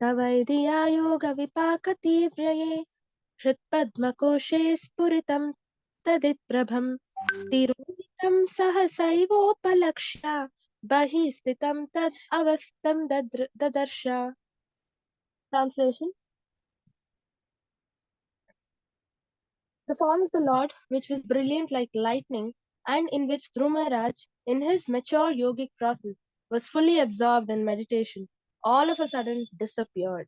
तवैधिया योगविपाकतीव्रये हृत्पद्मकोशे स्फुरितं तदित्प्रभं तिरोहितं सहसैवोपलक्ष्य बहिः स्थितं तद् अवस्थं ददर्श. Translation. The form of the Lord, which was brilliant like lightning, and in which Dhruv Maharaj, in his mature yogic process, was fully absorbed in meditation, all of a sudden disappeared.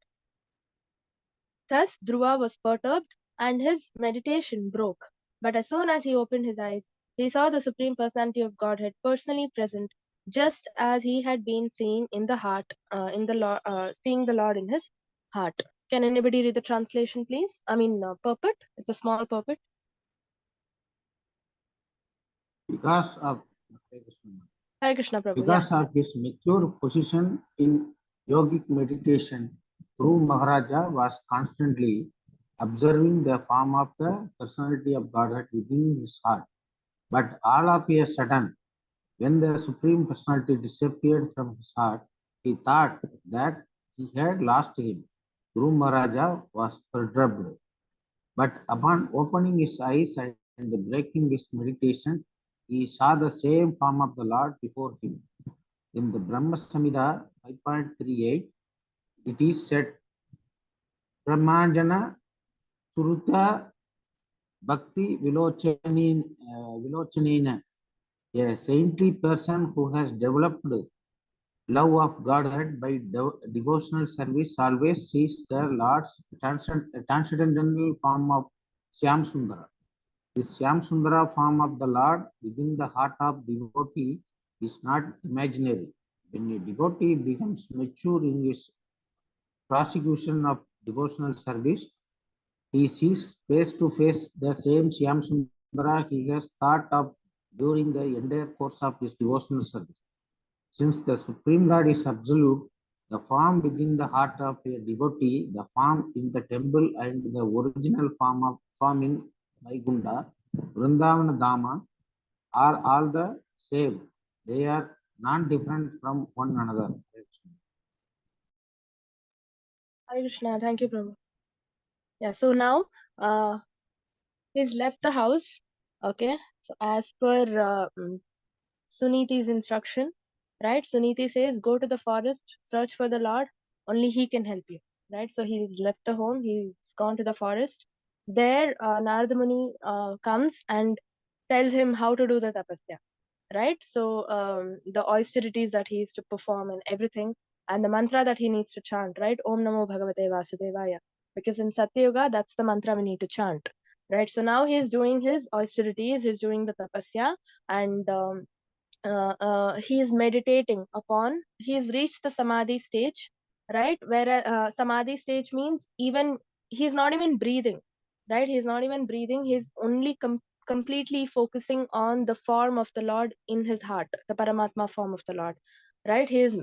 Thus Dhruva was perturbed, and his meditation broke. But as soon as he opened his eyes, he saw the Supreme Personality of Godhead personally present, just as he had been seeing in the heart, seeing the Lord in his heart. Can anybody read the translation, please? Purport. It's a small purport. Because of Hare Krishna Prabhu. Because of his mature position in yogic meditation, Dhruv Maharaja was constantly observing the form of the personality of Godhead within his heart. But all of a sudden, when the Supreme Personality disappeared from his heart, he thought that he had lost him. Dhruv Maharaja was perturbed. But upon opening his eyes and breaking his meditation, he saw the same form of the Lord before him. In the Brahma Samhita 5.38, it is said, Brahmajana Suruta Bhakti Vilochanena, a saintly person who has developed love of Godhead by devotional service always sees the Lord's transcendental form of Shyam Sundara. This Shyam Sundara form of the Lord within the heart of devotee is not imaginary. When a devotee becomes mature in his prosecution of devotional service, he sees face to face the same Shyam Sundara he has thought of during the entire course of his devotional service. Since the Supreme Lord is absolute, the form within the heart of a devotee, the form in the temple, and the original form in Vaikuntha, Vrindavana Dhama, are all the same. They are non-different from one another. Hare Krishna. Thank you, Prabhu. Yeah, so now he's left the house. Okay. So as per Suniti's instruction, right? Suniti says, go to the forest, search for the Lord, only he can help you. Right? So he's left the home, he's gone to the forest. There, Narada Muni comes and tells him how to do the tapasya. Right? So the austerities that he is to perform and everything, and the mantra that he needs to chant, right? Om Namo Bhagavate Vasudevaya. Because in Satya Yuga, that's the mantra we need to chant. Right? So now he's doing his austerities, he's doing the tapasya, and he is meditating upon, he's reached the samadhi stage, right? Where samadhi stage means even he's not even breathing, right? He's not even breathing, he's only completely focusing on the form of the Lord in his heart, the Paramatma form of the Lord, right? He's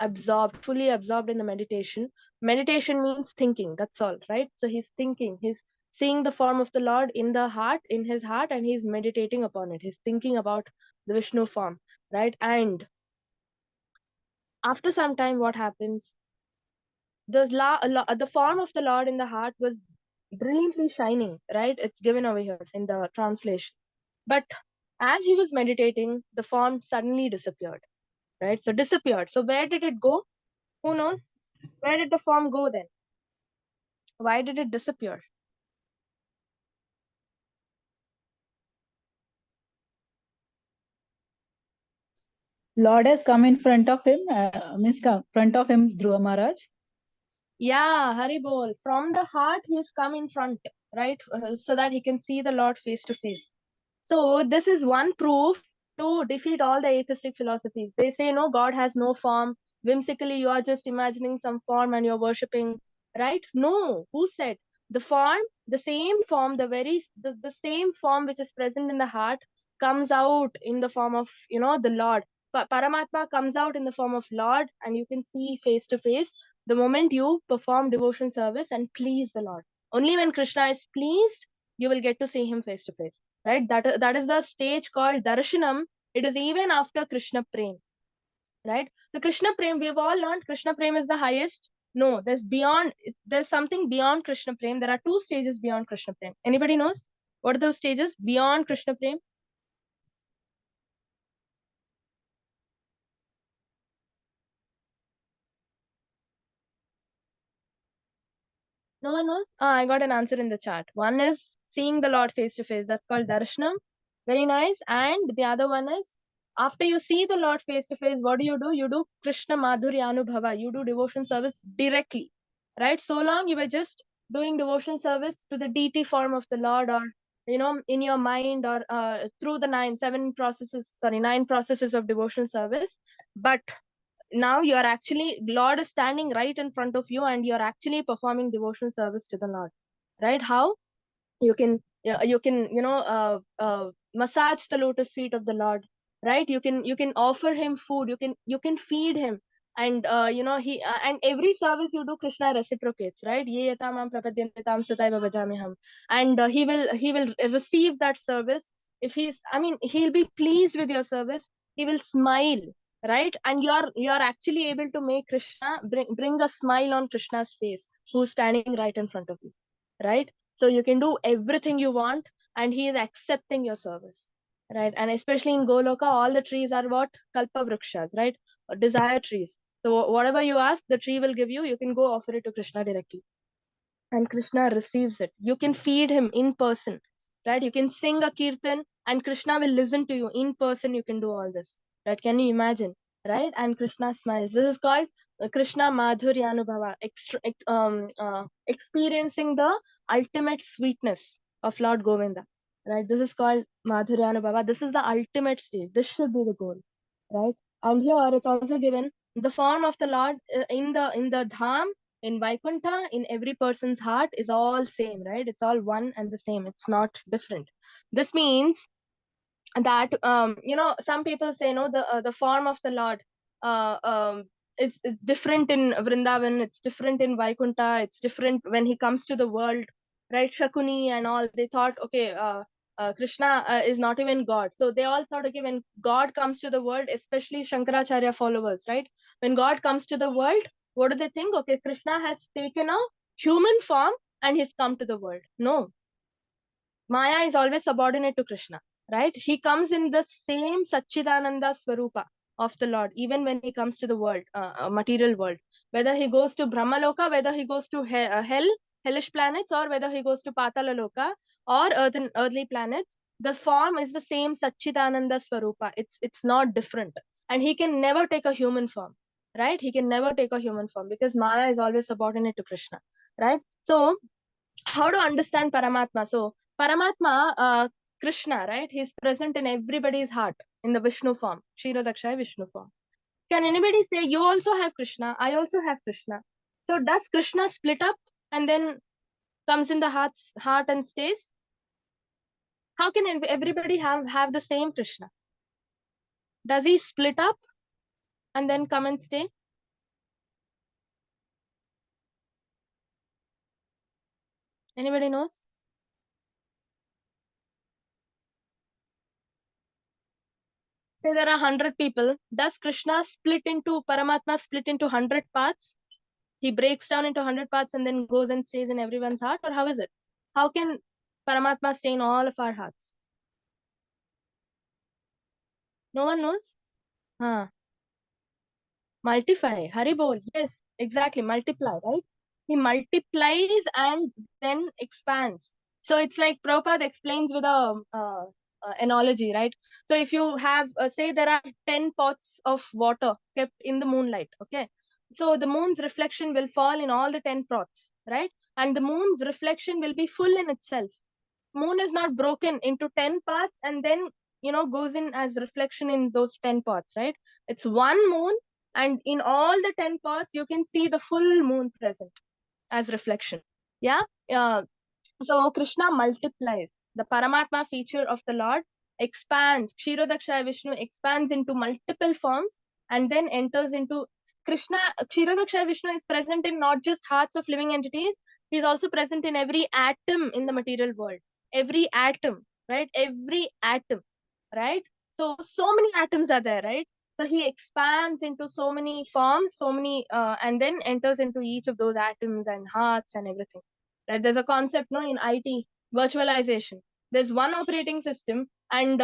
absorbed, fully absorbed in the meditation. Meditation means thinking, that's all, right? So he's thinking, he's seeing the form of the Lord in the heart, in his heart, and he's meditating upon it. He's thinking about the Vishnu form, right? And after some time, what happens? The form of the Lord in the heart was brilliantly shining, right? It's given over here in the translation. But as he was meditating, the form suddenly disappeared, right? So disappeared. So where did it go? Who knows? Where did the form go then? Why did it disappear? Lord has come in front of him, front of him, Dhruva Maharaj. Yeah, Haribol. From the heart, he's come in front, right? So that he can see the Lord face to face. So this is one proof to defeat all the atheistic philosophies. They say, no, God has no form. Whimsically, you are just imagining some form and you're worshipping, right? No, who said? The form, the same form, the same form which is present in the heart comes out in the form of, the Lord. Paramatma comes out in the form of Lord, and you can see face to face the moment you perform devotion service and please the Lord. Only when Krishna is pleased, you will get to see him face to face. Right? That is the stage called darshanam. It is even after Krishna Prem. Right? So Krishna Prem, we've all learned Krishna Prem is the highest. No, there's something beyond Krishna Prem. There are two stages beyond Krishna Prem. Anybody knows? What are those stages beyond Krishna Prem? No one knows? Ah, I got an answer in the chat. One is seeing the Lord face to face. That's called darshanam. Very nice. And the other one is after you see the Lord face to face, what do? You do Krishna Madhurya Anubhava. You do devotion service directly. Right? So long you were just doing devotion service to the deity form of the Lord, or in your mind, or through the nine processes of devotion service. But now you are actually, Lord is standing right in front of you, and you're actually performing devotional service to the Lord. Right? How? You can massage the lotus feet of the Lord. Right? You can offer him food. You can feed him. And he and every service you do, Krishna reciprocates. Right? Ye yatamam prapadyantam sataiva bhajamiham. And he will receive that service. If he'll be pleased with your service. He will smile. Right? And you're actually able to make Krishna bring a smile on Krishna's face, who's standing right in front of you. Right? So you can do everything you want, and he is accepting your service. Right? And especially in Goloka, all the trees are what? Kalpa vrikshas, right? Or desire trees. So whatever you ask, the tree will give you. You can go offer it to Krishna directly. And Krishna receives it. You can feed him in person. Right? You can sing a kirtan, and Krishna will listen to you in person. You can do all this. Right? Can you imagine? Right? And Krishna smiles. This is called Krishna Madhurya Anubhava, experiencing the ultimate sweetness of Lord Govinda. Right? This is called Madhurya Anubhava. This is the ultimate stage. This should be the goal. Right? And here it's also given the form of the Lord in the dham, in Vaikuntha, in every person's heart is all same. Right? It's all one and the same. It's not different. This means that some people say, no, the form of the Lord it's different in Vrindavan, it's different in Vaikuntha, it's different when he comes to the world. Right? Shakuni and all, they thought, okay, Krishna is not even God. So they all thought, okay, when God comes to the world, especially Shankaracharya followers, right, when God comes to the world, what do they think? Okay, Krishna has taken a human form and he's come to the world. No, Maya is always subordinate to Krishna, right? He comes in the same Satchidananda Swarupa of the Lord, even when he comes to the world, material world. Whether he goes to Brahmaloka, whether he goes to hell, hellish planets, or whether he goes to Patala Loka or earthly planets, the form is the same Satchidananda Swarupa. It's not different. And he can never take a human form, right? He can never take a human form because Maya is always subordinate to Krishna, right? So, how to understand Paramatma? So, Paramatma, Krishna, right? He's present in everybody's heart in the Vishnu form, Kshirodakshaya Vishnu form. Can anybody say, you also have Krishna, I also have Krishna? So, does Krishna split up and then comes in the heart and stays? How can everybody have the same Krishna? Does he split up and then come and stay? Anybody knows? Say there are 100 people. Does Paramatma split into 100 parts? He breaks down into 100 parts and then goes and stays in everyone's heart? Or how is it? How can Paramatma stay in all of our hearts? No one knows? Huh. Multiply. Haribol. Yes, exactly. Multiply, right? He multiplies and then expands. So it's like Prabhupada explains with a analogy, right? So if you have, say there are 10 pots of water kept in the moonlight, okay? So the moon's reflection will fall in all the 10 pots, right? And the moon's reflection will be full in itself. Moon is not broken into 10 parts and then, goes in as reflection in those 10 parts, right? It's one moon, and in all the 10 parts, you can see the full moon present as reflection. Yeah. So Krishna multiplies. The Paramatma feature of the Lord expands. Kshirodakshaya Vishnu expands into multiple forms and then enters into Krishna. Kshirodakshaya Vishnu is present in not just hearts of living entities, he is also present in every atom in the material world. Every atom, right? Every atom, right? So many atoms are there, right? So he expands into so many forms, and then enters into each of those atoms and hearts and everything. Right? There's a concept, no, in IT, virtualization. There's one operating system, and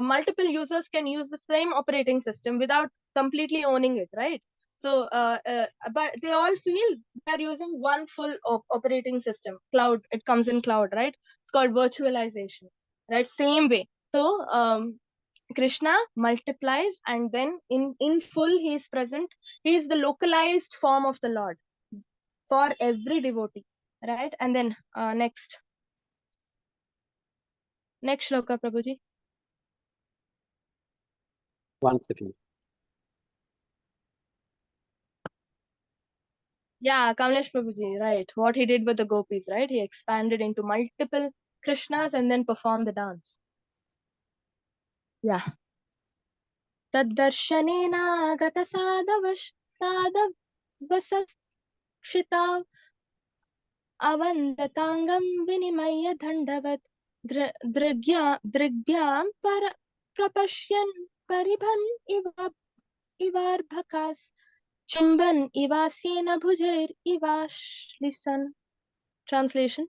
multiple users can use the same operating system without completely owning it, right? So, but they all feel they're using one full operating system. Cloud, it comes in cloud, right? It's called virtualization, right? Same way. So, Krishna multiplies, and then in full he is present. He is the localized form of the Lord for every devotee, right? And then next shloka, Prabhuji. One second. Yeah, Kamlesh Prabhuji, right? What he did with the gopis, right? He expanded into multiple Krishnas and then performed the dance. Yeah. Taddarshanena gata sadavasakshita avandатангам vinimaya dhandavat दृग्भ्यां प्रपश्यन् परिभन् इवार्भकास् चुम्बन् इवास्येन भुजैर् इवाश्लिसन्. Translation.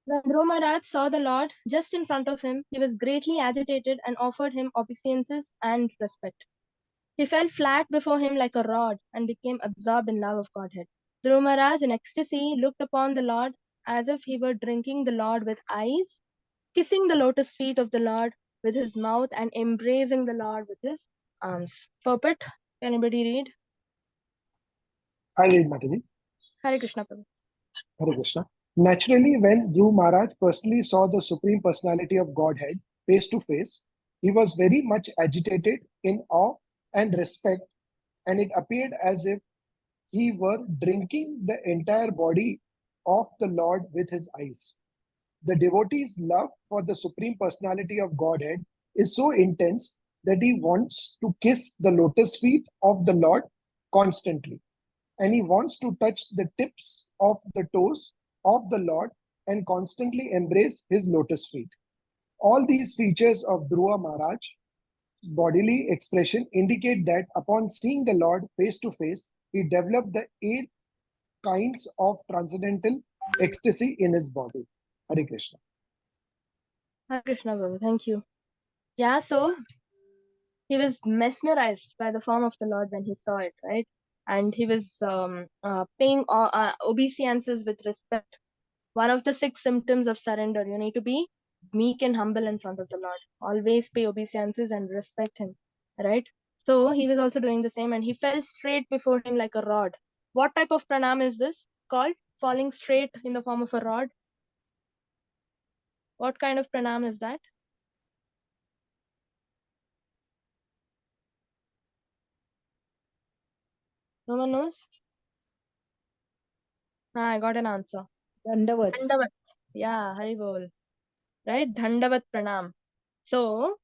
When Dhruv Maharaj saw the Lord just in front of him, he was greatly agitated and offered him obeisances and respect. He fell flat before him like a rod and became absorbed in love of Godhead. Dhruv Maharaj, in ecstasy, looked upon the Lord as if he were drinking the Lord with eyes, kissing the lotus feet of the Lord with his mouth, and embracing the Lord with his arms. Purport. Anybody read? I read, Mataji. Hare Krishna Prabhu. Hare Krishna. Naturally, when Dhruv Maharaj personally saw the Supreme Personality of Godhead face to face, he was very much agitated in awe and respect, and it appeared as if he were drinking the entire body of the Lord with his eyes. The devotee's love for the Supreme Personality of Godhead is so intense that he wants to kiss the lotus feet of the Lord constantly, and he wants to touch the tips of the toes of the Lord and constantly embrace his lotus feet. All these features of Dhruva Maharaj's bodily expression indicate that upon seeing the Lord face to face, he developed the 8 kinds of transcendental ecstasy in his body. Hare Krishna. Hare Krishna Prabhu. Thank you. Yeah, so he was mesmerized by the form of the Lord when he saw it, right? And he was paying obeisances with respect. One of the 6 symptoms of surrender, you need to be meek and humble in front of the Lord. Always pay obeisances and respect him, right? So he was also doing the same, and he fell straight before him like a rod. What type of pranam is this called? Falling straight in the form of a rod. What kind of pranam is that? No one knows? I got an answer. Dandavat. Dandavat. Yeah, Hari Bol. Right? Dandavat pranam. So,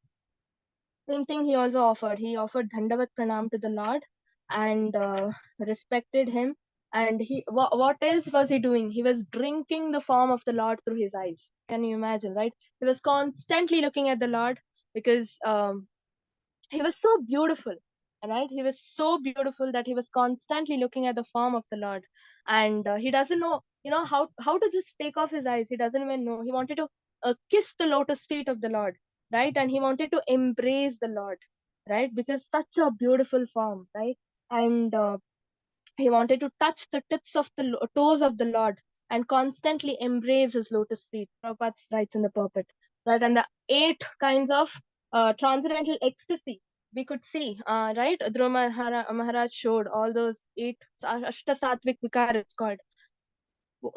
same thing he also offered. He offered Dandavat pranam to the Lord and respected him. And what else was he doing? He was drinking the form of the Lord through his eyes. Can you imagine, right? He was constantly looking at the Lord because he was so beautiful, right? He was so beautiful that he was constantly looking at the form of the Lord, and he doesn't know, how to just take off his eyes. He doesn't even know. He wanted to kiss the lotus feet of the Lord, right? And he wanted to embrace the Lord, right? Because such a beautiful form, right? And he wanted to touch the tips of the toes of the Lord and constantly embrace his lotus feet. Prabhupada writes in the purport, right? And the 8 kinds of transcendental ecstasy we could see, right? Dhruv Maharaj showed all those 8 Ashta Sattvic Vikar, it's called.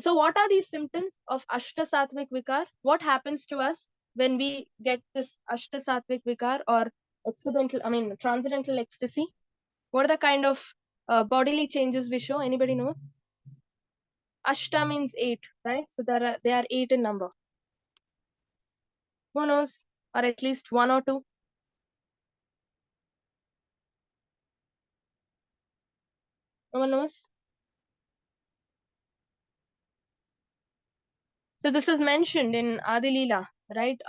So, what are these symptoms of Ashta Sattvic Vikar? What happens to us when we get this Ashta Sattvic Vikar or transcendental ecstasy? What are the kind of bodily changes we show? Anybody knows? Ashta means 8, right? So they are 8 in number. Who knows? Or at least 1 or 2? No one knows? So this is mentioned in Adi Leela, right?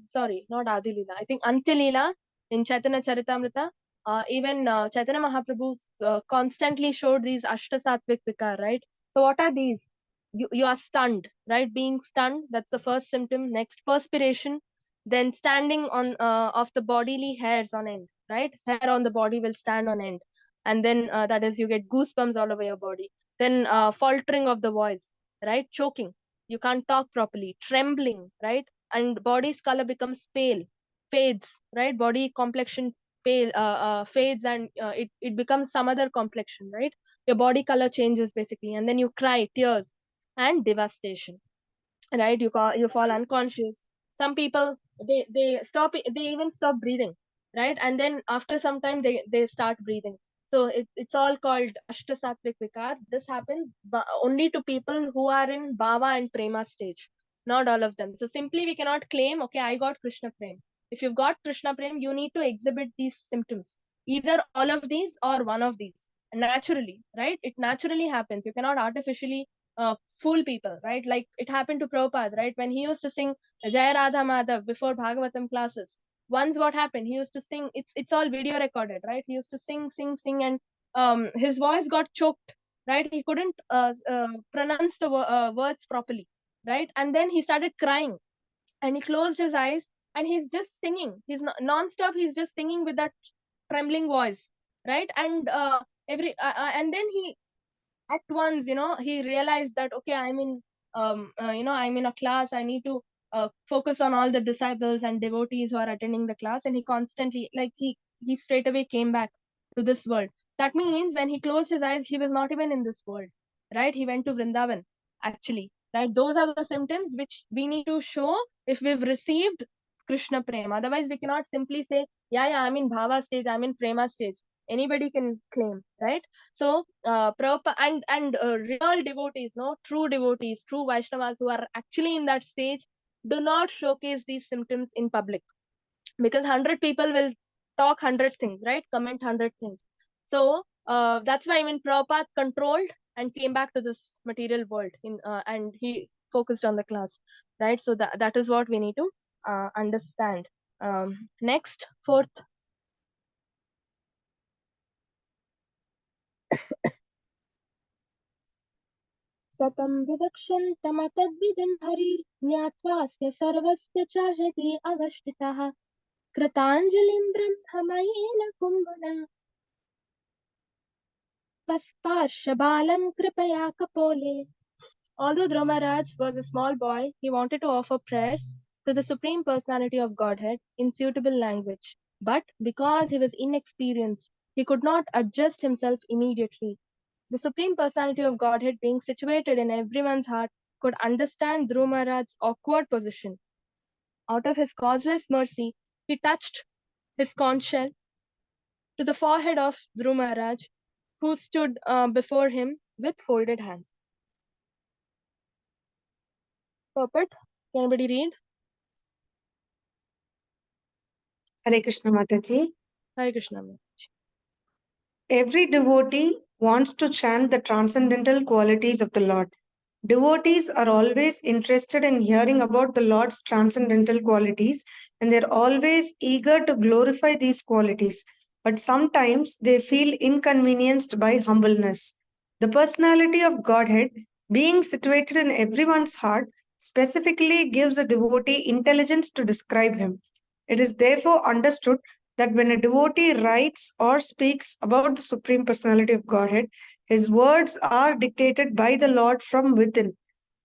Sorry, not Adi Leela. I think Antya Leela in Chaitanya Charitamrita. Even Chaitanya Mahaprabhu constantly showed these Ashtasattvic Vikar, right? So what are these? You are stunned, right? Being stunned, that's the first symptom. Next, perspiration. Then standing on of the bodily hairs on end, right? Hair on the body will stand on end. And then that is, you get goosebumps all over your body. Then faltering of the voice, right? Choking. You can't talk properly. Trembling, right? And body's color becomes pale, fades, right? Body complexion pale, fades, and it becomes some other complexion, right? Your body color changes basically, and then you cry tears and devastation, right? You fall unconscious. Some people, they even stop breathing, right? And then after some time they start breathing. So it's all called ashtasattvic vikar. This happens only to people who are in bhava and prema stage, not all of them. So simply we cannot claim, okay, I got krishna prem. If you've got krishna prem, you need to exhibit these symptoms, either all of these or one of these, naturally, right? It naturally happens. You cannot artificially fool people, right? Like it happened to Prabhupada, right? When he used to sing Jai Radha Madhav before Bhagavatam classes. Once what happened? He used to sing. It's all video recorded, right? He used to sing, and his voice got choked, right? He couldn't pronounce the words properly, right? And then he started crying, and he closed his eyes, and he's just singing. He's non-stop. He's just singing with that trembling voice, right? And and then he at once, he realized that, okay, I'm in a class. I need to focus on all the disciples and devotees who are attending the class. And he constantly, like, he straight away came back to this world. That means when he closed his eyes, he was not even in this world, right? He went to Vrindavan, actually, right? Those are the symptoms which we need to show if we've received Krishna prema. Otherwise we cannot simply say, yeah, I'm in bhava stage, I'm in prema stage. Anybody can claim, right? So real devotees, no, true devotees, true Vaishnavas who are actually in that stage, do not showcase these symptoms in public, because 100 people will talk 100 things, right? Comment 100 things. So that's why even Prabhupada controlled and came back to this material world and he focused on the class, right? So that is what we need to understand. Next, fourth. सतं विवक्षन्तमतद्विधिं हरिर्ज्ञात्वास्य सर्वस्य च हृदि अवस्थितः कृताञ्जलिं ब्रह्ममयेन कुम्भना पस्पार्शबालं कृपया कपोले. Although Dhruv Maharaj was a small boy, he wanted to offer prayers to the Supreme Personality of Godhead in suitable language. But because he was inexperienced, he could not adjust himself immediately. The Supreme Personality of Godhead, being situated in everyone's heart, could understand Dhruv Maharaj's awkward position. Out of his causeless mercy, he touched his conch shell to the forehead of Dhruv Maharaj, who stood before him with folded hands. Purport, can anybody read? Hare Krishna Mataji. Hare Krishna. Every devotee wants to chant the transcendental qualities of the Lord. Devotees are always interested in hearing about the Lord's transcendental qualities, and they're always eager to glorify these qualities. But sometimes they feel inconvenienced by humbleness. The personality of Godhead, being situated in everyone's heart, specifically gives a devotee intelligence to describe him. It is therefore understood that when a devotee writes or speaks about the Supreme Personality of Godhead, his words are dictated by the Lord from within.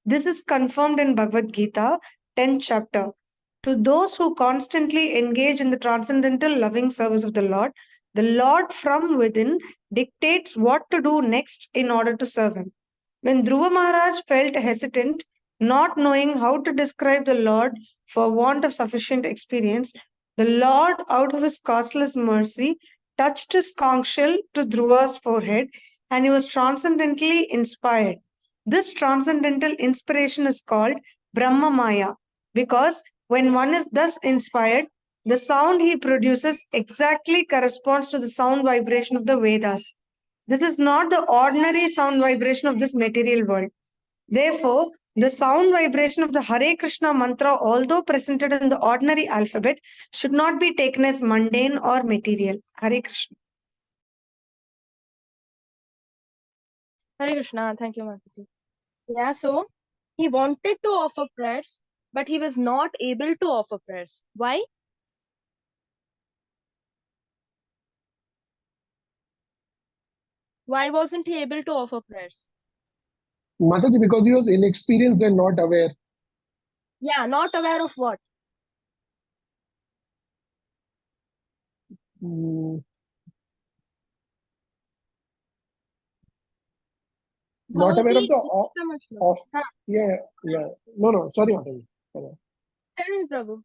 This is confirmed in Bhagavad Gita, 10th chapter. To those who constantly engage in the transcendental loving service of the Lord from within dictates what to do next in order to serve him. When Dhruva Maharaj felt hesitant, not knowing how to describe the Lord for want of sufficient experience, the Lord, out of his causeless mercy, touched his conch shell to Dhruva's forehead, and he was transcendently inspired. This transcendental inspiration is called Brahma Maya, because when one is thus inspired, the sound he produces exactly corresponds to the sound vibration of the Vedas. This is not the ordinary sound vibration of this material world. Therefore, The sound vibration of the Hare Krishna mantra, although presented in the ordinary alphabet, should not be taken as mundane or material. Hare Krishna. Hare Krishna. Thank you, Mataji. Yeah, so he wanted to offer prayers, but he was not able to offer prayers. Why? Why wasn't he able to offer prayers? Mataji, because he was inexperienced and not aware. Yeah, not aware of what? Mm, not aware of Bhavati the Uttama Shlok. of Huh, yeah, yeah. No, sorry, Mataji. Sorry. tell me, Prabhu.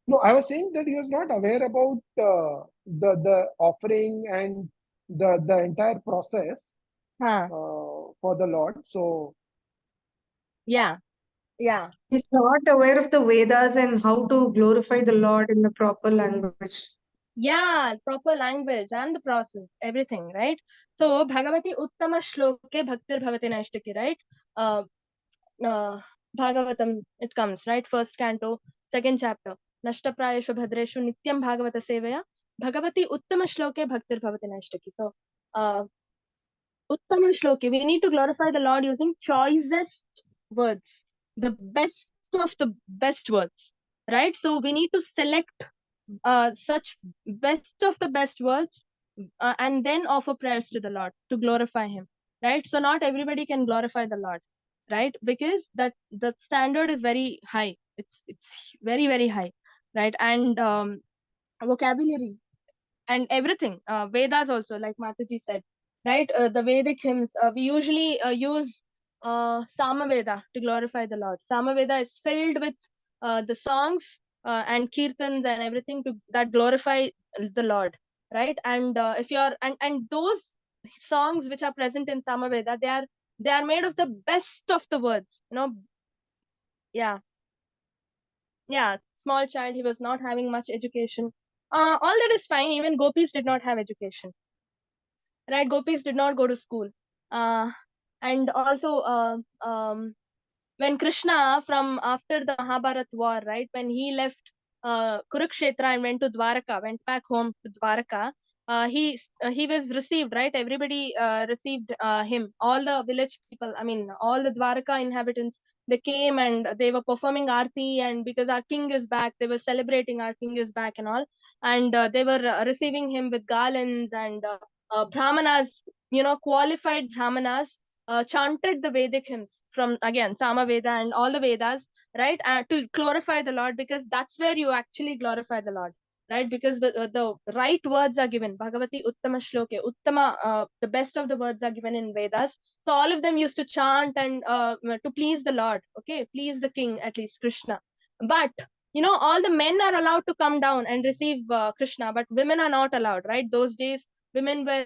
No, I was saying that he was not aware about the offering and the entire process Huh. for the Lord. So Yeah, yeah. He's not aware of the Vedas and how to glorify the Lord in the proper language. Yeah, proper language and the process, everything, right? So, Bhagavati Uttama Shloke Bhaktir Bhavati Naishtaki, right? Uh, Bhagavatam, it comes, right? First canto, second chapter. Nashta Prayeshu Bhadreshu Nityam Bhagavata Sevaya Bhagavati Uttama Shloke Bhaktir Bhavati Naishtaki. So, Uttama Shloke, we need to glorify the Lord using choicest words, the best of the best words, right? So, we need to select such best of the best words and then offer prayers to the Lord to glorify Him, right? So not everybody can glorify the Lord, right? Because that the standard is very high. It's very very high, right? And vocabulary and everything. Vedas also, like Mataji said, right? The Vedic hymns. We usually use Samaveda to glorify the Lord. Samaveda is filled with the songs and kirtans and everything to that glorify the Lord, right? And if you're and those songs which are present in Samaveda, they are made of the best of the words. Yeah, yeah. Small child, he was not having much education. All that is fine. Even gopis did not have education, right? Gopis did not go to school. uh, and also when Krishna, from after the Mahabharat war, right, when he left Kurukshetra and went to Dwaraka, went back home to Dwaraka, he was received, right? Everybody received him. All the village people, I mean, all the Dwaraka inhabitants, they came and they were performing arti, and because our king is back, they were celebrating our king is back and all, and they were receiving him with garlands and brahmanas, qualified brahmanas chanted the Vedic hymns from again Samaveda and all the Vedas, right? To glorify the Lord, because that's where you actually glorify the Lord, right? Because the right words are given. Bhagavati Uttama Shloke, Uttama, the best of the words are given in Vedas. So all of them used to chant and to please the Lord, okay, please the King, at least Krishna. But all the men are allowed to come down and receive Krishna, but women are not allowed, right? Those days women were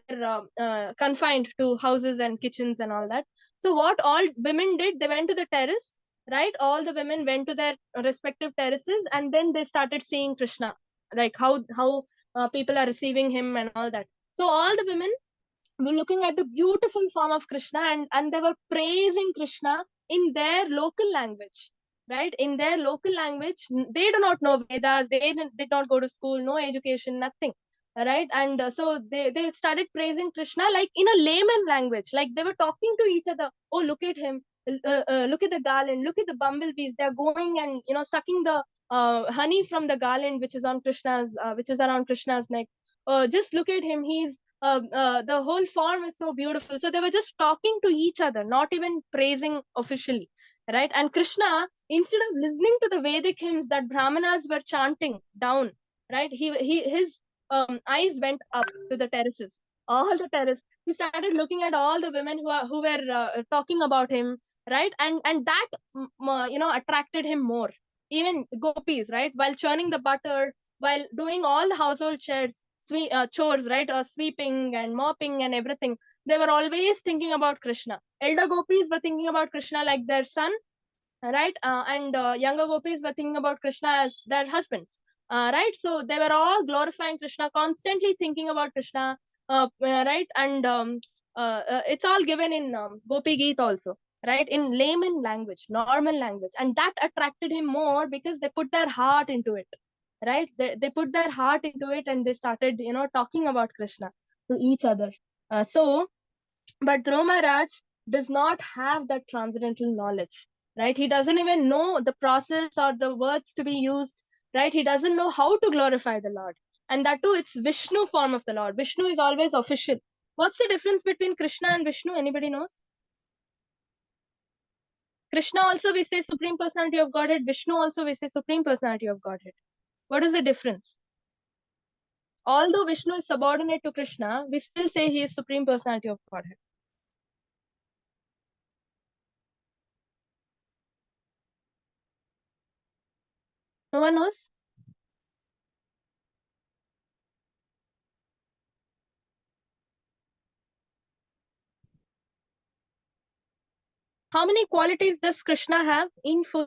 confined to houses and kitchens and all that. So what all women did, they went to the terrace, right? All the women went to their respective terraces, and then they started seeing Krishna, like how people are receiving him and all that. So all the women were looking at the beautiful form of Krishna, and they were praising Krishna in their local language, right? In their local language. They do not know Vedas, they did not go to school, no education, nothing, right? And so they started praising Krishna like in a layman language, like they were talking to each other. Oh, look at him, look at the garland, look at the bumblebees, they're going and sucking the honey from the garland which is on Krishna's which is around Krishna's neck. Just look at him, he's the whole form is so beautiful. So they were just talking to each other, not even praising officially, right? And Krishna, instead of listening to the Vedic hymns that Brahmanas were chanting down, right, his eyes went up to the terraces, all the terrace. He started looking at all the women who were talking about him, right? And that attracted him more. Even gopis, right, while churning the butter, while doing all the household chores, right, sweeping and mopping and everything, they were always thinking about Krishna. Elder gopis were thinking about Krishna like their son, right? And younger gopis were thinking about Krishna as their husbands, right? So they were all glorifying Krishna, constantly thinking about Krishna, right? And it's all given in Gopi Geet also, right? In layman language, normal language. And that attracted him more because they put their heart into it, right? They put their heart into it and they started, talking about Krishna to each other. But Dhruv Maharaj does not have that transcendental knowledge, right? He doesn't even know the process or the words to be used, right? He doesn't know how to glorify the Lord. And that too, it's Vishnu form of the Lord. Vishnu is always official. What's the difference between Krishna and Vishnu? Anybody knows? Krishna also we say Supreme Personality of Godhead. Vishnu also we say Supreme Personality of Godhead. What is the difference? Although Vishnu is subordinate to Krishna, we still say he is Supreme Personality of Godhead. No one knows? How many qualities does Krishna have in full?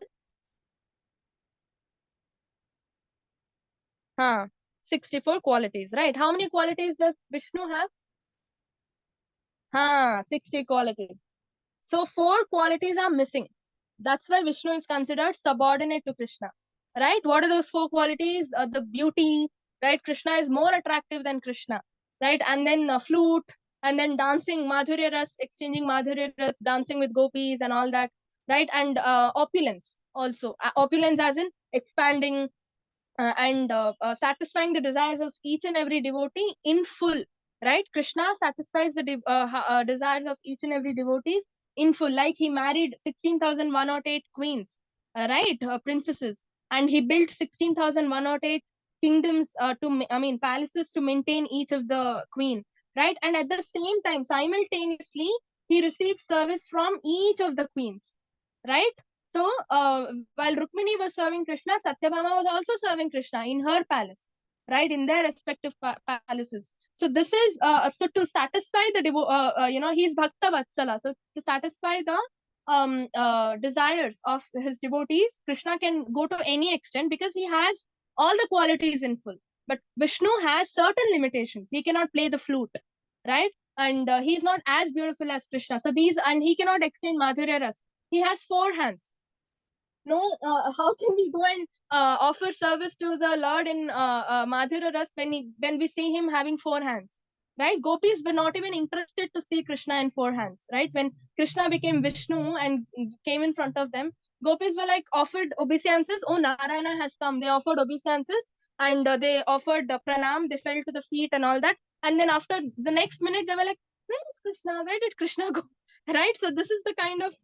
64 qualities, right? How many qualities does Vishnu have? 60 qualities. So 4 qualities are missing. That's why Vishnu is considered subordinate to Krishna, right? What are those 4 qualities? The beauty, right? Krishna is more attractive than Krishna, right? And then flute, and then dancing, Madhurya Ras, exchanging Madhurya Ras, dancing with gopis and all that, right? And opulence also. Opulence as in expanding, and satisfying the desires of each and every devotee in full, right? Krishna satisfies the desires of each and every devotee in full. Like he married 16,108 queens, right? Princesses. And he built 16,108 kingdoms, palaces to maintain each of the queen, right? And at the same time, simultaneously, he received service from each of the queens, right? So, while Rukmini was serving Krishna, Satyabhama was also serving Krishna in her palace, right? In their respective palaces. So, this is so to satisfy the he's Bhakta Vatsala. So, to satisfy the desires of his devotees, Krishna can go to any extent because he has all the qualities in full. But Vishnu has certain limitations. He cannot play the flute, right? And he's not as beautiful as Krishna. So, and he cannot exchange Madhurya Ras. He has 4 hands. No, how can we go and offer service to the Lord in Madhura Ras when we see him having 4 hands, right? Gopis were not even interested to see Krishna in 4 hands, right? When Krishna became Vishnu and came in front of them, gopis were like offered obeisances. Oh, Narayana has come. They offered obeisances, and they offered pranam. They fell to the feet and all that. And then after the next minute, they were like, "Where is Krishna? Where did Krishna go?" Right? So this is the kind of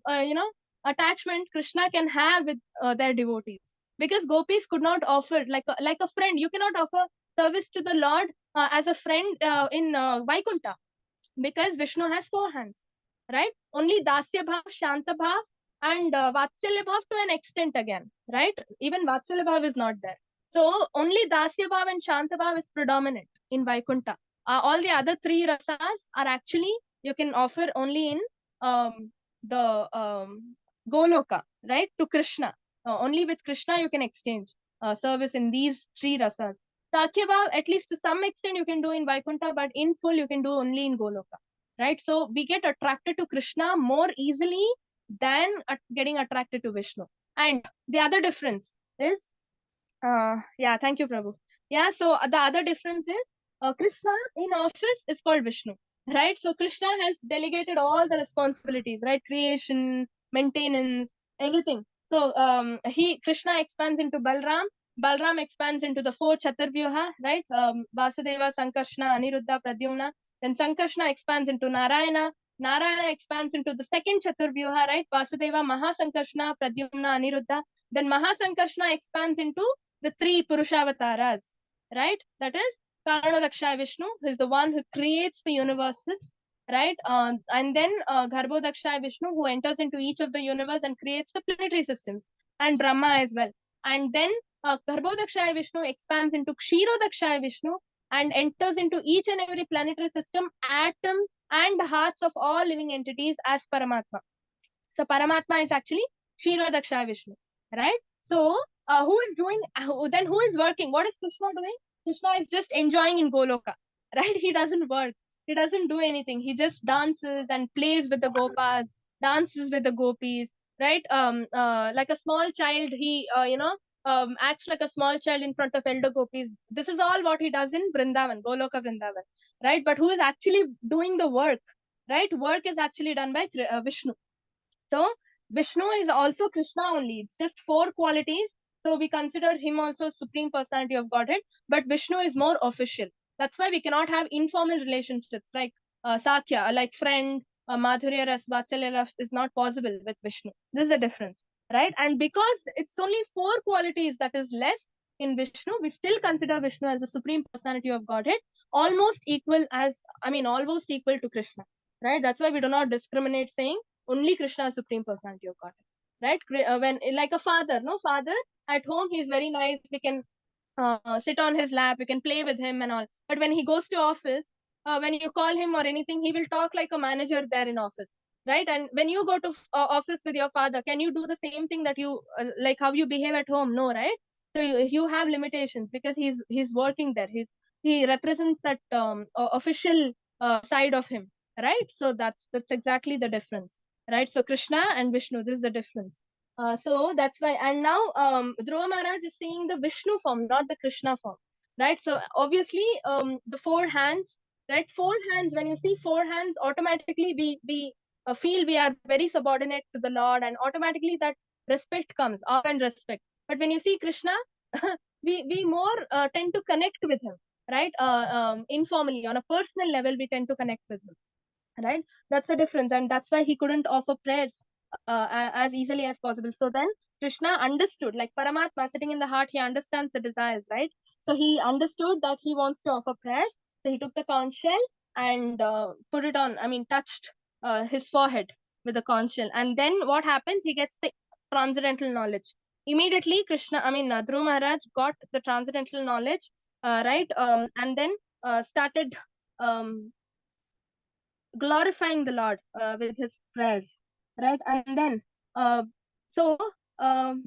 attachment Krishna can have with their devotees, because gopis could not offer like a friend. You cannot offer service to the Lord as a friend in Vaikuntha, because Vishnu has 4 hands, right? Only Dasya Bhav, Shanta Bhav, and Vatsalya Bhav to an extent again, right? Even Vatsalya Bhav is not there. So only Dasya Bhav and Shanta Bhav is predominant in Vaikuntha. All the other 3 rasas are actually, you can offer only in the Goloka, right? To Krishna. Only with Krishna you can exchange service in these 3 rasas. Sakya Bhav, at least to some extent, you can do in Vaikuntha, but in full, you can do only in Goloka, right? So we get attracted to Krishna more easily than getting attracted to Vishnu. And the other difference is, thank you, Prabhu. Yeah, so the other difference is Krishna in office is called Vishnu, right? So Krishna has delegated all the responsibilities, right? Creation, maintenance, everything. So Krishna expands into Balram. Balram expands into the 4 Chaturvyuha, right? Vasudeva, Sankarshna, Aniruddha, Pradyumna. Then Sankarshna expands into Narayana. Narayana expands into the 2nd Chaturvyuha, right? Vasudeva, Mahasankarshna, Pradyumna, Aniruddha. Then Mahasankarshna expands into the 3 Purushavataras, right? That is Karanodakshaya Vishnu, who is the one who creates the universes, right? And then Garbhodakshaya Vishnu, who enters into each of the universe and creates the planetary systems, and Brahma as well. And then Garbhodakshaya Vishnu expands into Kshirodakshaya Vishnu and enters into each and every planetary system, atom, and hearts of all living entities as Paramatma. So Paramatma is actually Kshirodakshaya Vishnu, right? So who is doing, then who is working? What is Krishna doing? Krishna is just enjoying in Goloka, right? He doesn't work. He doesn't do anything. He just dances and plays with the gopas, dances with the gopis, right? Like a small child, he acts like a small child in front of elder gopis. This is all what he does in Vrindavan, Goloka Vrindavan, right? But who is actually doing the work, right? Work is actually done by Vishnu. So Vishnu is also Krishna only. It's just four qualities. So we consider him also Supreme Personality of Godhead, but Vishnu is more official. That's why we cannot have informal relationships like Sakya, like friend, Madhurya Ras, Vatsalya Ras is not possible with Vishnu. This is the difference, right? And because it's only four qualities that is less in Vishnu, we still consider Vishnu as the Supreme Personality of Godhead, almost equal almost equal to Krishna, right? That's why we do not discriminate saying only Krishna is Supreme Personality of Godhead, right? When like a father, no father at home, he's very nice. We can sit on his lap, we can play with him and all. But when he goes to office, when you call him or anything, he will talk like a manager there in office, right? And when you go to office with your father, can you do the same thing that you like how you behave at home? No, right? So you have limitations because he's working there. He represents that official side of him, right? So that's exactly the difference, right? So Krishna and Vishnu, this is the difference. So that's why, and now Dhruva Maharaj is seeing the Vishnu form, not the Krishna form, right? So obviously, the four hands, right? Four hands. When you see four hands, automatically we feel we are very subordinate to the Lord, and automatically that respect comes, awe and respect. But when you see Krishna, we more tend to connect with him, right? Informally, on a personal level, we tend to connect with him, right? That's the difference, and that's why he couldn't offer prayers as easily as possible. So then Krishna understood, like Paramatma sitting in the heart, he understands the desires, right? So he understood that he wants to offer prayers, so he took the conch shell and put it on, touched his forehead with the conch shell. And then what happens, he gets the transcendental knowledge immediately. Dhruv Maharaj got the transcendental knowledge, right? And then started um, glorifying the Lord with his prayers, right? And then, so um,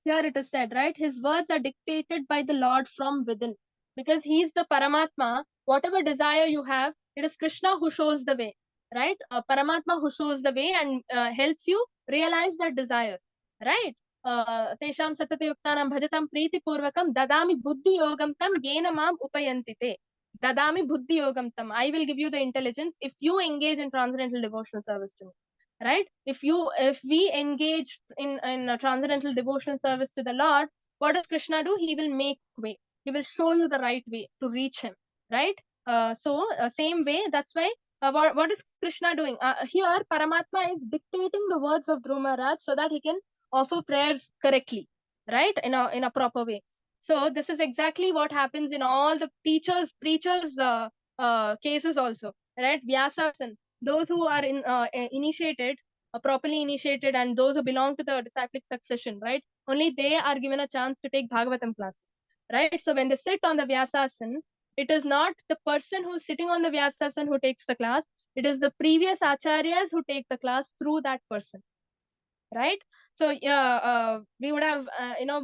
here it is said, right? His words are dictated by the Lord from within, because he's the Paramatma. Whatever desire you have, it is Krishna who shows the way, right? Paramatma who shows the way and helps you realize that desire, right? Tesham satatayuktanam bhajatam priti purvakam dadami buddhi yogam tam yena mam upayanti te. Dadami buddhi yogam tam. I will give you the intelligence if you engage in transcendental devotional service to me, right? If we engage in a transcendental devotional service to the Lord, what does Krishna do? He will make way, he will show you the right way to reach him, right? Same way, that's why what is Krishna doing here? Paramatma is dictating the words of Dhruv Maharaj so that he can offer prayers correctly, right? In a proper way. So this is exactly what happens in all the teachers preachers cases also, right? Vyasas and those who are initiated, properly initiated, and those who belong to the disciplic succession, right? Only they are given a chance to take Bhagavatam class, right? So when they sit on the Vyasasan, it is not the person who's sitting on the Vyasasan who takes the class. It is the previous acharyas who take the class through that person, right? So yeah, we would have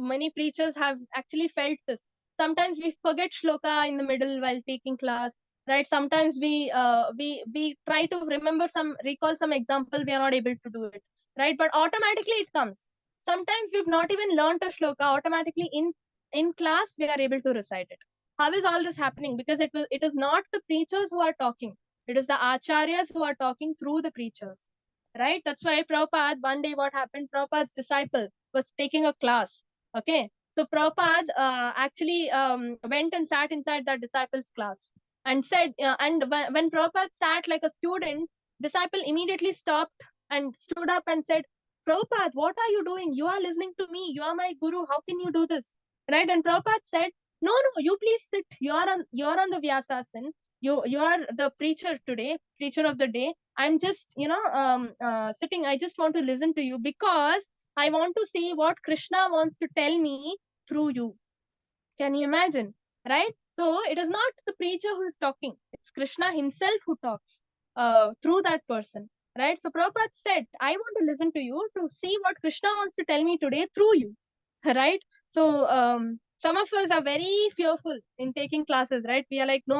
many preachers have actually felt this. Sometimes we forget shloka in the middle while taking class, right? Sometimes we try to remember recall some example, we are not able to do it, right? But automatically it comes. Sometimes we've not even learned a shloka, automatically in class we are able to recite it. How is all this happening? Because it is not the preachers who are talking, it is the acharyas who are talking through the preachers, right? That's why Prabhupada, one day what happened, Prabhupada's disciple was taking a class. Okay. So Prabhupada actually went and sat inside that disciple's class and said, when Prabhupada sat like a student, disciple immediately stopped and stood up and said, Prabhupada, what are you doing? You are listening to me. You are my guru. How can you do this? Right? And Prabhupada said, no, you please sit. You're on the Vyasasan. You are the preacher today, preacher of the day. I'm just, sitting. I just want to listen to you because I want to see what Krishna wants to tell me through you. Can you imagine? Right? So it is not the preacher who is talking. It's Krishna himself who talks through that person. Right? So Prabhupada said, I want to listen to you to see what Krishna wants to tell me today through you. Right? So some of us are very fearful in taking classes, right? We are like, no,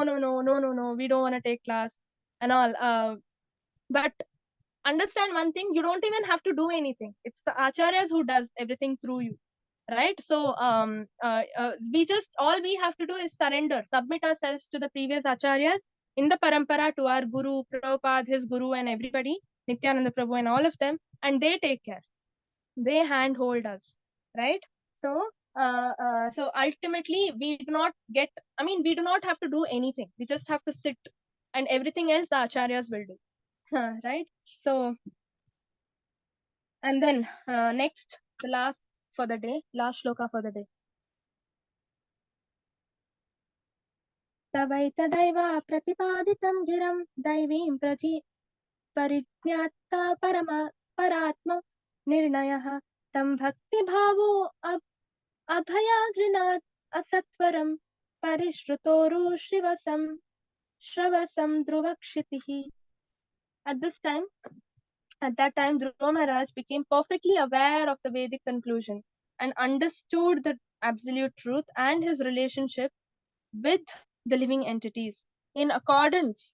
we don't want to take class and all. But understand one thing, you don't even have to do anything. It's the acharyas who does everything through you, right? So all we have to do is surrender, submit ourselves to the previous acharyas in the parampara, to our guru Prabhupada, his guru, and everybody, Nityananda Prabhu and all of them, and they take care, they handhold us, right? So so ultimately we do not get, I mean, we do not have to do anything, we just have to sit, and everything else the acharyas will do. Right? So, and then next, the last for the day, last shloka for the day. तवैतदैव प्रतिपादितं गिरं दैवीं परिज्ञाता परात्म निर्णयः तं भक्तिभावो अभयागृणात् असत्वरं परिश्रुतोरुश्रिवसं श्रवसं ध्रुवक्षितिः. At that time, Dhruva Maharaj became perfectly aware of the Vedic conclusion and understood the absolute truth and his relationship with the living entities. In accordance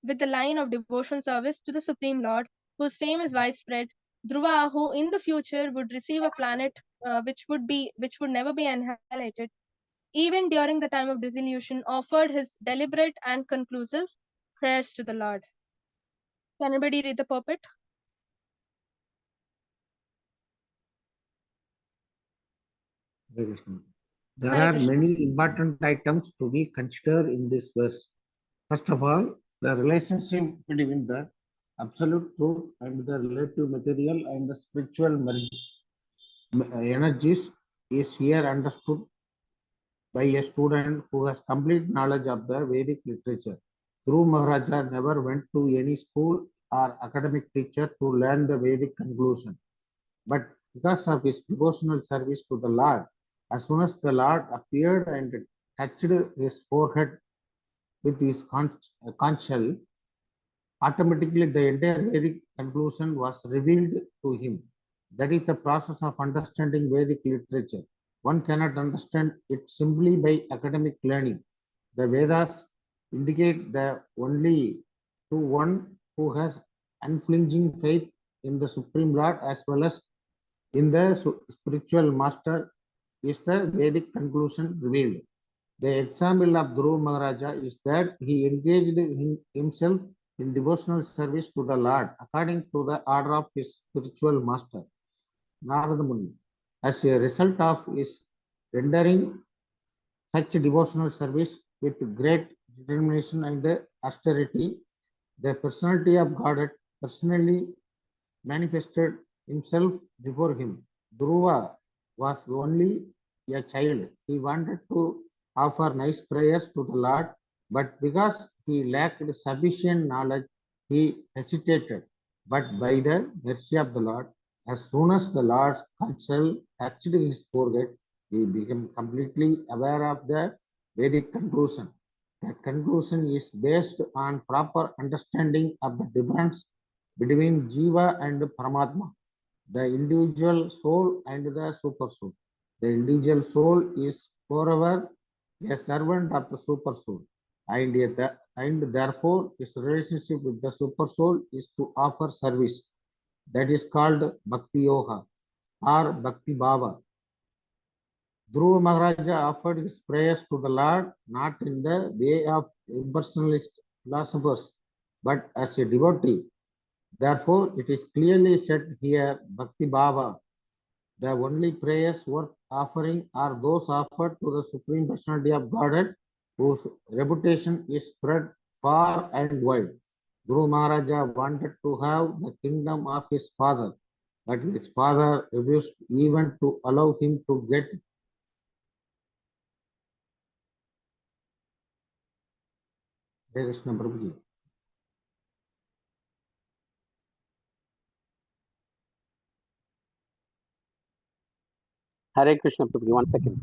with the line of devotional service to the Supreme Lord, whose fame is widespread, Dhruva, who in the future would receive a planet which would never be annihilated, even during the time of dissolution, offered his deliberate and conclusive prayers to the Lord. Can anybody read the purport? There Hare are Krishna. many important items to be considered in this verse. First of all, the relationship between the absolute truth and the relative material and the spiritual energies is here understood by a student who has complete knowledge of the Vedic literature. Dhruv Maharaja never went to any school or academic teacher to learn the Vedic conclusion. But because of his devotional service to the Lord, as soon as the Lord appeared and touched his forehead with his conch shell, automatically the entire Vedic conclusion was revealed to him. That is the process of understanding Vedic literature. One cannot understand it simply by academic learning. The Vedas indicate the only to one who has unflinching faith in the Supreme Lord as well as in the spiritual master is the Vedic conclusion revealed. The example of Dhruv Maharaja is that he engaged himself in devotional service to the Lord according to the order of his spiritual master, Narada Muni. As a result of his rendering such devotional service with great determination and austerity, the personality of God personally manifested himself before him. Dhruva was only a child. He wanted to offer nice prayers to the Lord, but because he lacked sufficient knowledge, he hesitated. But by the mercy of the Lord, as soon as the Lord's counsel touched his forehead, he became completely aware of the Vedic conclusion. That conclusion is based on proper understanding of the difference between Jiva and Paramatma, the individual soul and the super soul. The individual soul is forever a servant of the super soul, and therefore his relationship with the super soul is to offer service. That is called Bhakti Yoga or Bhakti Bhava. Dhruva Maharaja offered his prayers to the Lord not in the way of impersonalist philosophers, but as a devotee. Therefore, it is clearly said here, Bhakti Bhava, the only prayers worth offering are those offered to the Supreme Personality of Godhead, whose reputation is spread far and wide. Dhruva Maharaja wanted to have the kingdom of his father, but his father refused even to allow him to get it. Hare Krishna Prabhuji. Hare Krishna Prabhuji, 1 second.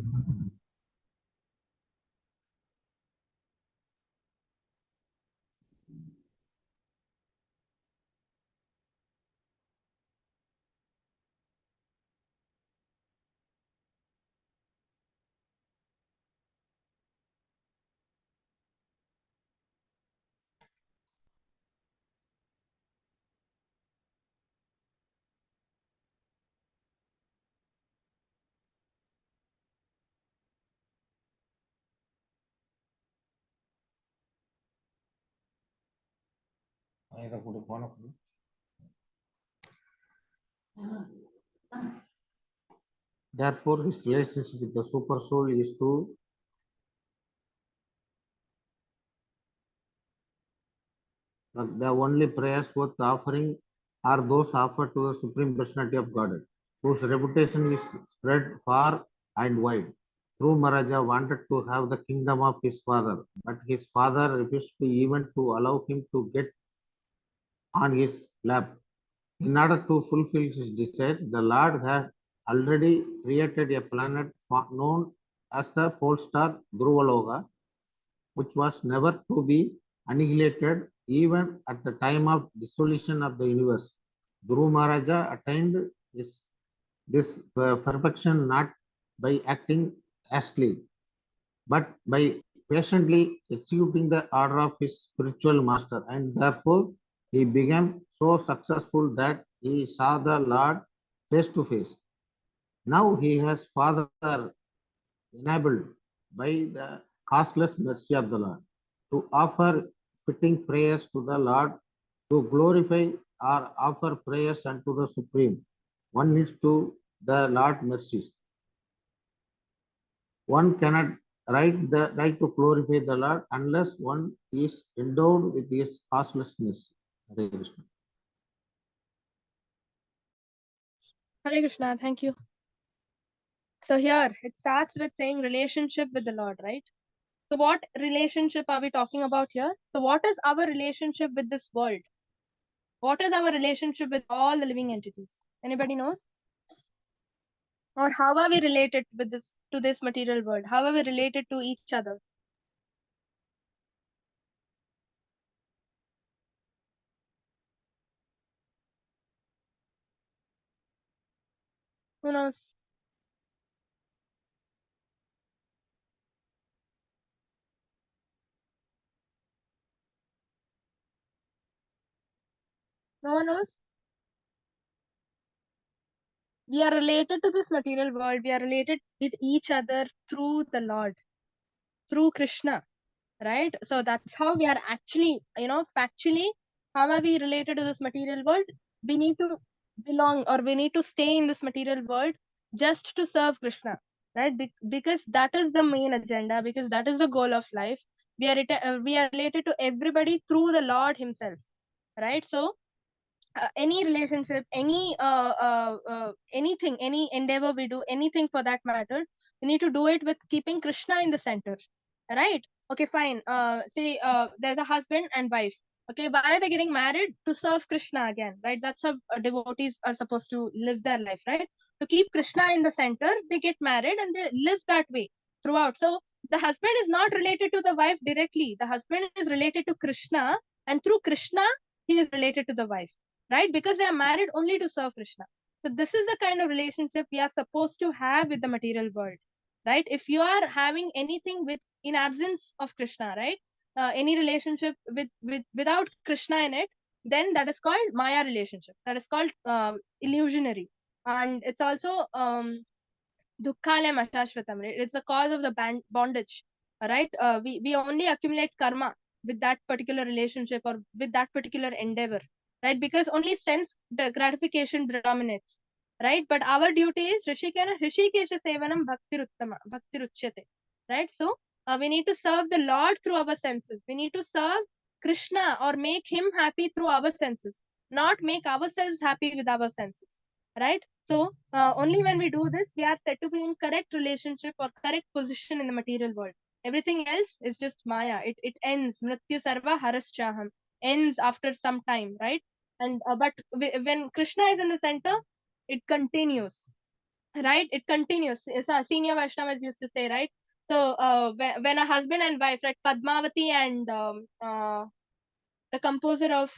Therefore, his relationship with the super soul is to the only prayers worth offering are those offered to the Supreme Personality of Godhead, whose reputation is spread far and wide. Dhruv Maharaja wanted to have the kingdom of his father, but his father refused even to allow him to get on his lap. In order to fulfill his desire, the Lord had already created a planet known as the pole star Dhruvaloka, which was never to be annihilated even at the time of dissolution of the universe. Dhruv Maharaja attained this perfection not by acting hastily, but by patiently executing the order of his spiritual master, and therefore he became so successful that he saw the Lord face to face. Now he has Father enabled by the causeless mercy of the Lord to offer fitting prayers to the Lord, to glorify or offer prayers unto the Supreme. One needs to the Lord mercies. One cannot right to glorify the Lord unless one is endowed with his causelessness. Hare Krishna. Hare Krishna, thank you. So here it starts with saying relationship with the Lord, right? So what relationship are we talking about here? So what is our relationship with this world? What is our relationship with all the living entities? Anybody knows? Or how are we related with this to this material world? How are we related to each other? Who knows? No one knows? We are related to this material world. We are related with each other through the Lord, through Krishna, right? So that's how we are actually, factually, how are we related to this material world? We need to belong, or we need to stay in this material world just to serve Krishna, right? Because that is the main agenda, because that is the goal of life. We are related to everybody through the Lord himself, right? So any relationship, anything, any endeavor we do, anything for that matter, we need to do it with keeping Krishna in the center, right? Okay, fine. Say there's a husband and wife. Okay, why are they getting married? To serve Krishna again, right? That's how devotees are supposed to live their life, right? To keep Krishna in the center, they get married and they live that way throughout. So the husband is not related to the wife directly. The husband is related to Krishna, and through Krishna, he is related to the wife, right? Because they are married only to serve Krishna. So this is the kind of relationship we are supposed to have with the material world, right? If you are having anything with in absence of Krishna, right? Any relationship without Krishna in it, then that is called Maya relationship. That is called illusionary, and it's also dukkhalayam ashashvatam. Right? It's the cause of the bondage, right? We only accumulate karma with that particular relationship or with that particular endeavor, right? Because only sense gratification predominates, right? But our duty is rishikesha sevanam bhakti ruchyate, right? So we need to serve the Lord through our senses. We need to serve Krishna or make him happy through our senses, not make ourselves happy with our senses, right? So only when we do this, we are said to be in correct relationship or correct position in the material world. Everything else is just Maya. It ends. Mrityu sarva haraschaham. Ends after some time, right? And but when Krishna is in the center, it continues, right? It continues. Senior Vaishnavas used to say, right? So when a husband and wife, right, Padmavati and the composer of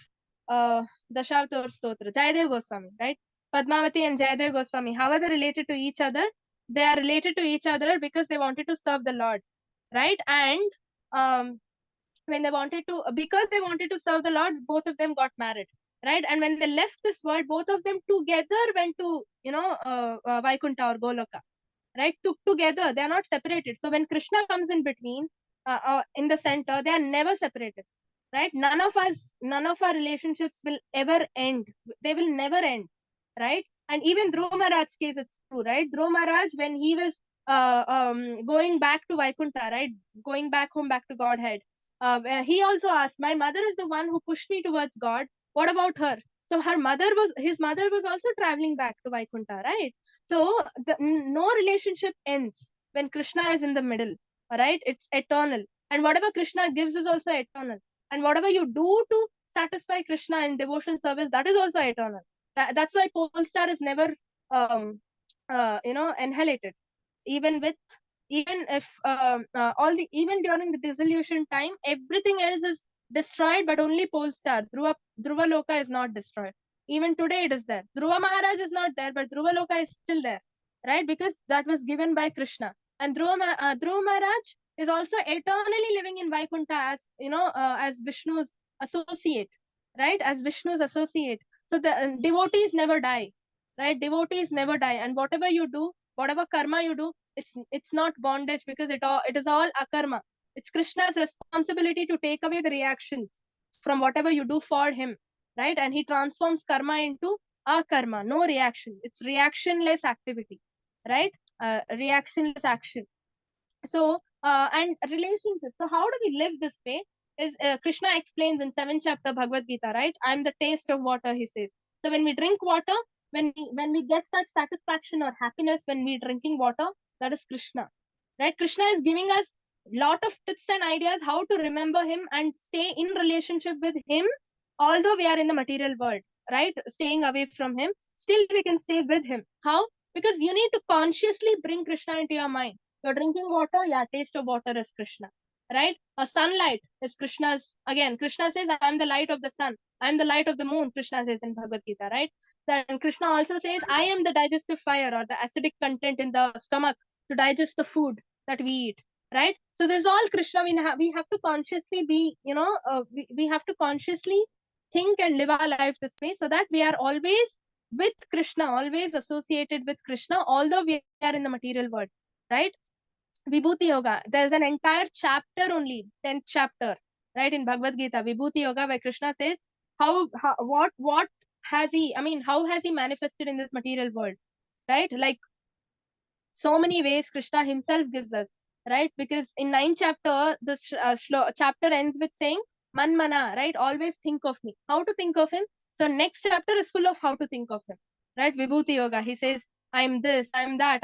Dashavtar Stotra, Jayadev Goswami, right? Padmavati and Jayadev Goswami, how are they related to each other? They are related to each other because they wanted to serve the Lord, right? And when they wanted to, because they wanted to serve the Lord, both of them got married, right? And when they left this world, both of them together went to, Vaikuntha or Goloka, right? Together, they are not separated. So when Krishna comes in between, in the center, they are never separated, right? None of our relationships will ever end. They will never end, right? And even Dhruv Maharaj's case, it's true, right? Dhruv Maharaj, when he was going back to Vaikuntha, right? Going back home, back to Godhead, he also asked, my mother is the one who pushed me towards God. What about her? So his mother was also traveling back to Vaikuntha, right? So no relationship ends when Krishna is in the middle, right? It's eternal. And whatever Krishna gives is also eternal. And whatever you do to satisfy Krishna in devotion service, that is also eternal. That's why pole star is never, annihilated. Even with, even if even during the dissolution time, everything else is destroyed, but only pole star, Dhruva Loka is not destroyed. Even today it is there. Dhruva Maharaj is not there, but Dhruva Loka is still there, right? Because that was given by Krishna. And Dhruva Maharaj is also eternally living in Vaikuntha as, as Vishnu's associate, right? As Vishnu's associate. So the devotees never die, right? Devotees never die. And whatever you do, whatever karma you do, it's not bondage, because it is all akarma. It's Krishna's responsibility to take away the reactions from whatever you do for him, right? And he transforms karma into akarma, no reaction. It's reactionless activity, right? Reactionless action. So and relationships, so how do we live this way is, Krishna explains in 7th chapter Bhagavad Gita, right? I'm the taste of water, he says. So when we drink water, when we get that satisfaction or happiness when we drinking water, that is Krishna, right? Krishna is giving us lot of tips and ideas how to remember him and stay in relationship with him, although we are in the material world, right? Staying away from him, still we can stay with him. How? Because you need to consciously bring Krishna into your mind. You're drinking water, yeah, taste of water is Krishna, right? A sunlight is Krishna's. Again, Krishna says, I am the light of the sun. I am the light of the moon, Krishna says in Bhagavad Gita, right? Then Krishna also says, I am the digestive fire, or the acidic content in the stomach to digest the food that we eat, right? So this is all Krishna. We have to consciously be, we have to consciously think and live our life this way, so that we are always with Krishna, always associated with Krishna, although we are in the material world, right? Vibhuti Yoga. There's an entire chapter only, 10th chapter, right, in Bhagavad Gita, Vibhuti Yoga, where Krishna says what has he, how has he manifested in this material world, right? Like, so many ways Krishna himself gives us, right? Because in 9th chapter, this chapter ends with saying, Man mana, right? Always think of me. How to think of him? So next chapter is full of how to think of him, right? Vibhuti Yoga. He says, I'm this, I'm that,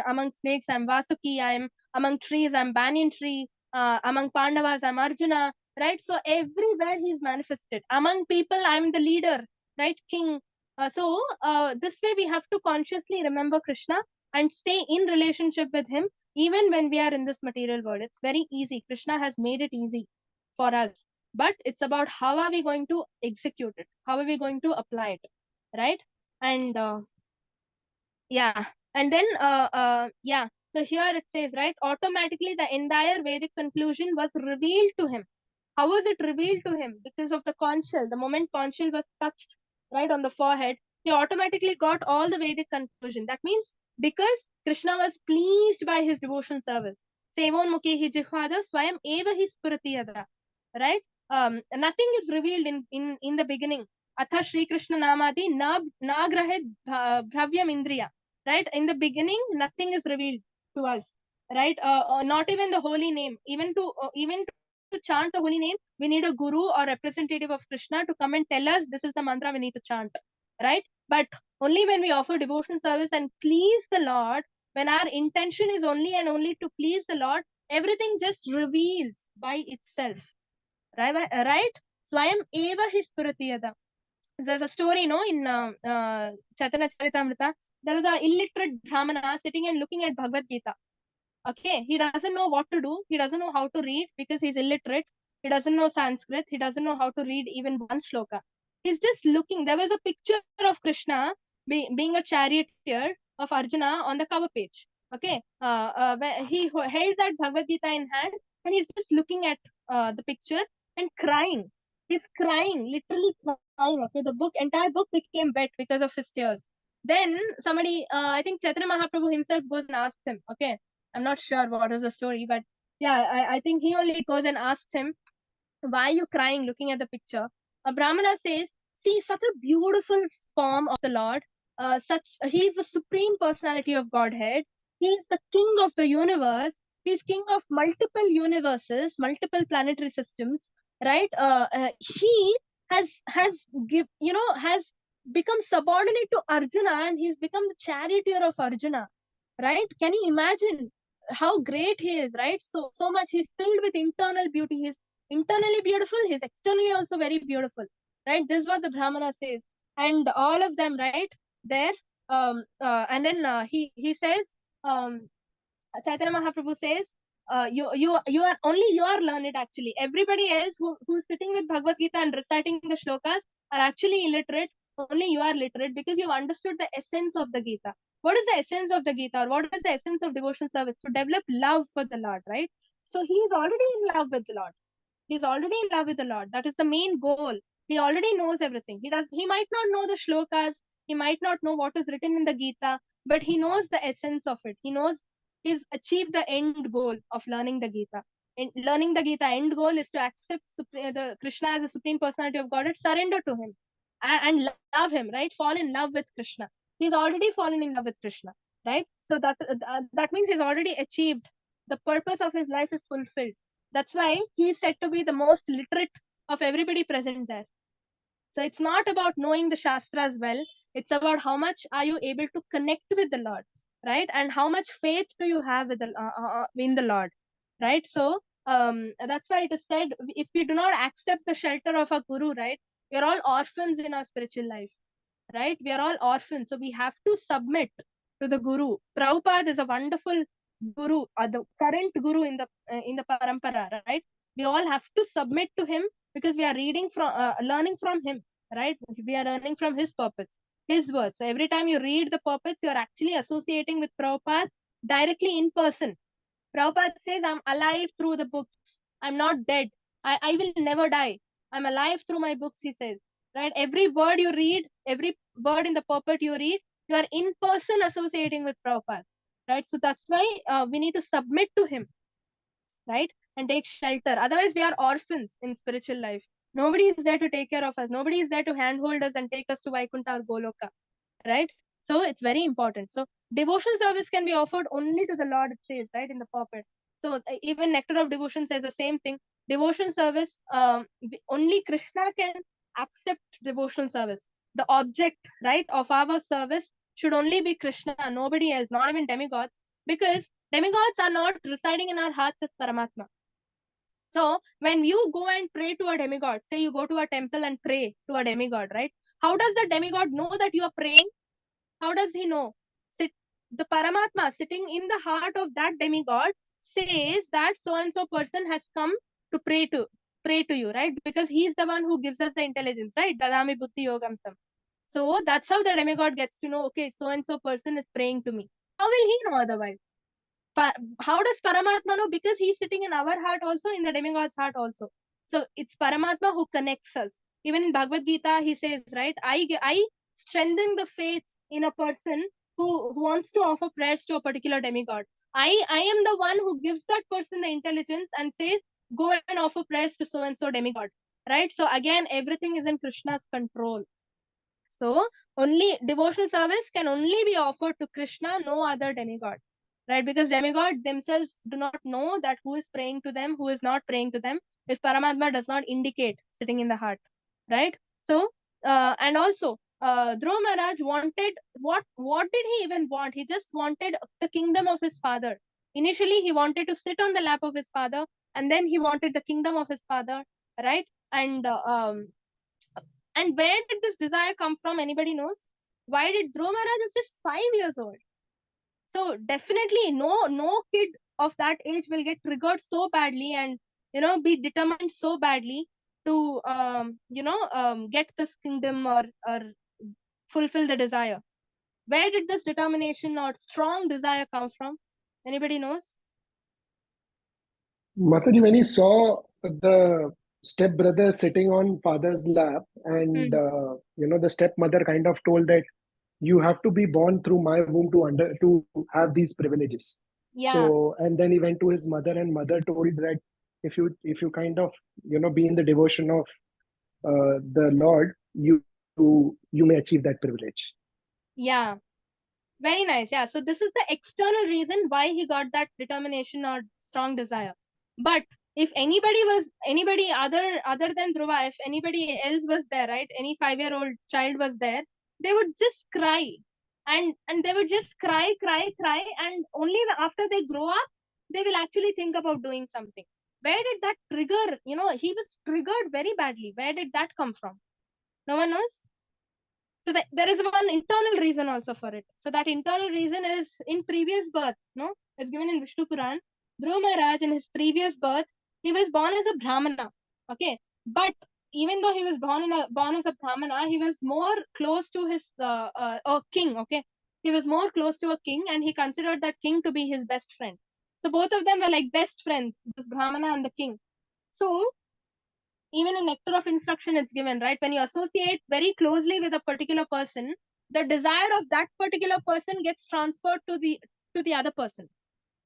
among snakes, I'm Vasuki, I'm among trees, I'm banyan tree, among Pandavas, I'm Arjuna, right? So everywhere he's manifested. Among people, I'm the leader, right? King. This way we have to consciously remember Krishna and stay in relationship with him, even when we are in this material world. It's very easy. Krishna has made it easy for us, but it's about how are we going to execute it, how are we going to apply it, right? And yeah, and then yeah, so here it says, right, automatically the entire Vedic conclusion was revealed to him. How was it revealed to him? Because of the conch shell. The moment conch shell was touched, right, on the forehead, he automatically got all the Vedic conclusion. That means because Krishna was pleased by his devotion service. Sevon mukhi hi jihvada swayam eva hi spurati, right? Nothing is revealed in the beginning. Atha Shri Krishna Namadi nagrahe bhravyam indriya. Right? In the beginning, nothing is revealed to us. Right? Not even the holy name. Even to chant the holy name, we need a guru or representative of Krishna to come and tell us this is the mantra we need to chant. Right? But only when we offer devotion service and please the Lord, when our intention is only and only to please the Lord, everything just reveals by itself. Right? Swayam eva hi spurati. There's a story, no, in Chaitanya Charitamrita. There was an illiterate Brahmana sitting and looking at Bhagavad Gita. Okay, he doesn't know what to do. He doesn't know how to read because he's illiterate. He doesn't know Sanskrit. He doesn't know how to read even one shloka. He's just looking. There was a picture of Krishna being a charioteer of Arjuna on the cover page. Okay, where he held that Bhagavad Gita in hand and he's just looking at the picture and crying. He's crying, literally crying. Okay, the entire book became wet because of his tears. Then somebody, I think Chaitanya Mahaprabhu himself goes and asks him. Okay, I'm not sure what is the story, but yeah, I think he only goes and asks him, Why are you crying looking at the picture? A Brahmana says, see, such a beautiful form of the Lord. He is the supreme personality of Godhead. He is the king of the universe. He is king of multiple universes, multiple planetary systems, right? He has become subordinate to Arjuna, and he's become the charioteer of Arjuna, right? Can you imagine how great he is, right? So much. He's filled with internal beauty. He's internally beautiful, he's externally also very beautiful, right? This is what the Brahmana says. And all of them, right there, and then he says, Chaitanya Mahaprabhu says, you are only, you are learned actually. Everybody else who's sitting with Bhagavad Gita and reciting the shlokas are actually illiterate. Only you are literate because you've understood the essence of the Gita. What is the essence of the Gita, or what is the essence of devotional service? To develop love for the Lord, right? So he is already in love with the Lord. He's already in love with the Lord. That is the main goal. He already knows everything. He might not know the shlokas, he might not know what is written in the Gita, but he knows the essence of it. He knows he's achieved the end goal of learning the Gita. In learning the Gita, end goal is to accept the Krishna as the supreme personality of Godhead, surrender to him, and love him, right? Fall in love with Krishna. He's already fallen in love with Krishna, right? So that means he's already achieved. The purpose of his life is fulfilled. That's why he is said to be the most literate of everybody present there. So it's not about knowing the Shastras well. It's about how much are you able to connect with the Lord, right? And how much faith do you have with in the Lord, right? So that's why it is said, if we do not accept the shelter of a guru, right, we are all orphans in our spiritual life, right? We are all orphans. So we have to submit to the guru. Prabhupada is a wonderful guru, or the current guru in the parampara, right? We all have to submit to him because we are learning from him, right? We are learning from his purpose, his words. So every time you read the purpose, you are actually associating with Prabhupada directly in person. Prabhupada says, I'm alive through the books. I'm not dead. I will never die. I'm alive through my books, he says. Right? Every word you read, every word in the purport you read, you are in person associating with Prabhupada. Right? So that's why we need to submit to him, right? And take shelter. Otherwise, we are orphans in spiritual life. Nobody is there to take care of us. Nobody is there to handhold us and take us to Vaikuntha or Goloka, right? So it's very important. So devotional service can be offered only to the Lord, it says, right, in the purport. So even Nectar of Devotion says the same thing. Devotional service, only Krishna can accept devotional service. The object, right, of our service should only be Krishna, nobody else, not even demigods, because demigods are not residing in our hearts as Paramatma. So when you go and pray to a demigod, say you go to a temple and pray to a demigod, right? How does the demigod know that you are praying? How does he know? The Paramatma sitting in the heart of that demigod says that so and so person has come to pray to you, right? Because he is the one who gives us the intelligence, right? Dadami buddhi yogam tam. So that's how the demigod gets to know, okay, so and so person is praying to me. How will he know otherwise? How does Paramatma know? Because he's sitting in our heart also, in the demigod's heart also. So it's Paramatma who connects us. Even in Bhagavad Gita, he says, right, I strengthen the faith in a person who wants to offer prayers to a particular demigod. I am the one who gives that person the intelligence and says, go and offer prayers to so and so demigod. Right? So again, everything is in Krishna's control. So only devotional service can only be offered to Krishna, no other demigod. Right? Because demigods themselves do not know that who is praying to them, who is not praying to them, if Paramatma does not indicate sitting in the heart. Right? So, and also, Dhruv Maharaj wanted, what did he even want? He just wanted the kingdom of his father. Initially, he wanted to sit on the lap of his father, and then he wanted the kingdom of his father, right? And where did this desire come from? Anybody knows? Why did Dhruv Maharaj is just 5 years old? So definitely no kid of that age will get triggered so badly and be determined so badly to get this kingdom or fulfill the desire. Where did this determination or strong desire come from? Anybody knows? Mataji, when he saw the stepbrother sitting on father's lap, and the stepmother kind of told that you have to be born through my womb to have these privileges. Yeah. So, and then he went to his mother, and mother told that if you kind of be in the devotion of the Lord, you may achieve that privilege. Yeah, very nice. Yeah, so this is the external reason why he got that determination or strong desire. But if anybody other than Dhruva, if anybody else was there, right, any 5-year-old child was there, they would just cry, and they would just cry, and only after they grow up they will actually think about doing something. Where did that trigger? He was triggered very badly. Where did that come from? No one knows. So there is one internal reason also for it. So that internal reason is in previous birth. No, it's given in Vishnu Puran. Dhruv Maharaj in his previous birth, he was born as a Brahmana. Okay, but even though he was born as a Brahmana, he was more close to his a king. Okay, he was more close to a king, and he considered that king to be his best friend. So both of them were like best friends, this Brahmana and the king. So even in nectar of instruction it's given, right? When you associate very closely with a particular person, the desire of that particular person gets transferred to the other person,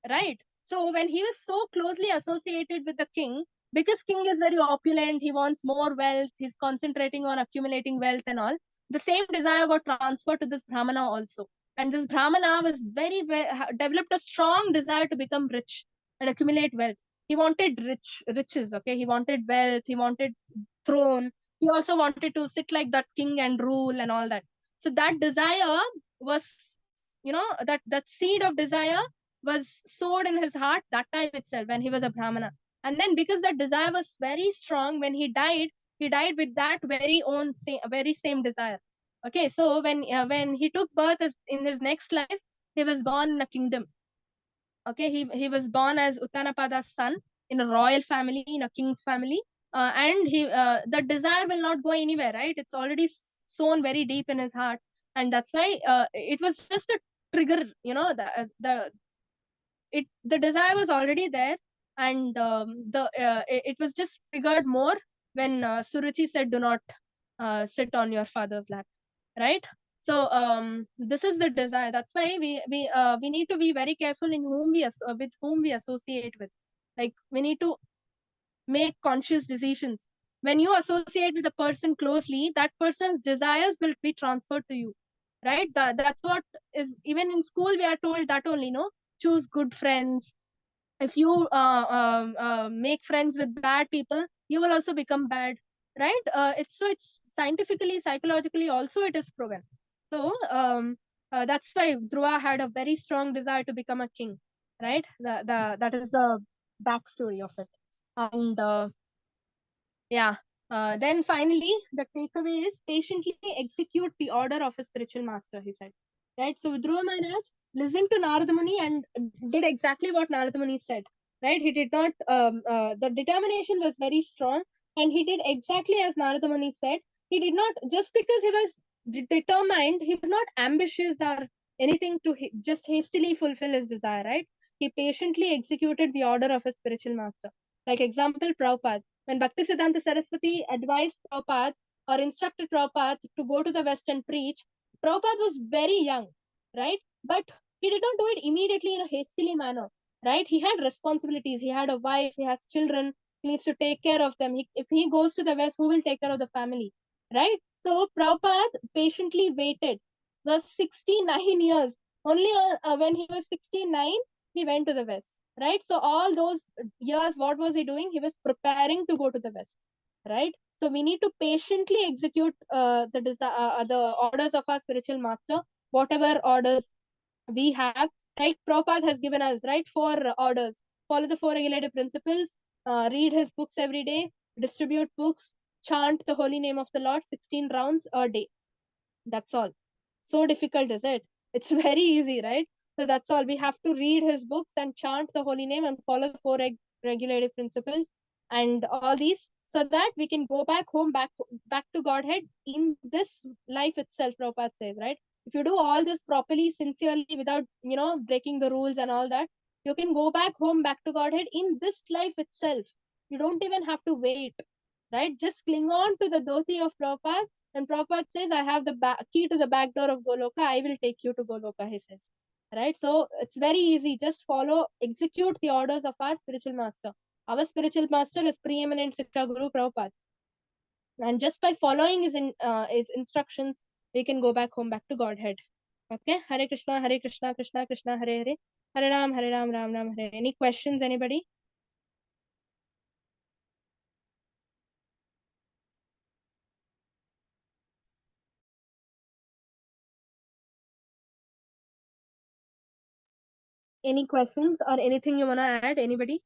right? So when he was so closely associated with the king, because king is very opulent, he wants more wealth, he's concentrating on accumulating wealth and all, the same desire got transferred to this Brahmana also. And this Brahmana was developed a strong desire to become rich and accumulate wealth. He wanted riches, okay? He wanted wealth, he wanted throne. He also wanted to sit like that king and rule and all that. So that desire was, that seed of desire was sowed in his heart that time itself when he was a Brahmana. And then because that desire was very strong, when he died with that very same desire. Okay, so when he took birth in his next life, he was born in a kingdom. Okay, he was born as Uttanapada's son in a royal family, in a king's family, and the desire will not go anywhere, right? It's already sown very deep in his heart, and that's why it was just a trigger. The desire was already there, and it was just triggered more when Suruchi said, "Do not sit on your father's lap," right? So this is the desire. That's why we need to be very careful in with whom we associate with. Like we need to make conscious decisions. When you associate with a person closely, that person's desires will be transferred to you, right? That's what is, even in school we are told that only, no, choose good friends. If you make friends with bad people, you will also become bad, right? It's scientifically, psychologically also it is proven. So that's why Dhruva had a very strong desire to become a king, right? That is the backstory of it. And yeah. Then finally, the takeaway is patiently execute the order of a spiritual master, he said. Right? So Dhruva Maharaj listened to Narada Muni and did exactly what Narada Muni said. Right? He did not, the determination was very strong, and he did exactly as Narada Muni said. He did not, just because he was determined, he was not ambitious or anything to just hastily fulfill his desire, right? He patiently executed the order of a spiritual master. Like example, Prabhupada. When Bhaktisiddhanta Saraswati advised Prabhupada or instructed Prabhupada to go to the West and preach, Prabhupada was very young, right? But he did not do it immediately in a hastily manner, right? He had responsibilities. He had a wife, he has children, he needs to take care of them. If he goes to the West, who will take care of the family, right? So Prabhupada patiently waited. It was 69 years. Only when he was 69, he went to the West, right? So all those years, what was he doing? He was preparing to go to the West, right? So we need to patiently execute the orders of our spiritual master, whatever orders we have, right? Prabhupada has given us, right, 4 orders. Follow the 4 regulative principles, read his books every day, distribute books, chant the holy name of the Lord 16 rounds a day. That's all. So difficult is it? It's very easy, right? So that's all. We have to read his books and chant the holy name and follow the 4 regulative principles and all these, so that we can go back home, back to Godhead in this life itself, Prabhupada says, right? If you do all this properly, sincerely, without, breaking the rules and all that, you can go back home, back to Godhead in this life itself. You don't even have to wait, right? Just cling on to the dhoti of Prabhupada, and Prabhupada says, I have the key to the back door of Goloka. I will take you to Goloka, he says. Right? So it's very easy. Just follow, execute the orders of our spiritual master. Our spiritual master is preeminent Siksha Guru Prabhupada. And just by following his instructions, we can go back home, back to Godhead. Okay? Hare Krishna, Krishna Krishna, Hare Hare. Hare Ram, Ram Ram, Hare. Any questions, anybody? Any questions or anything you want to add, anybody?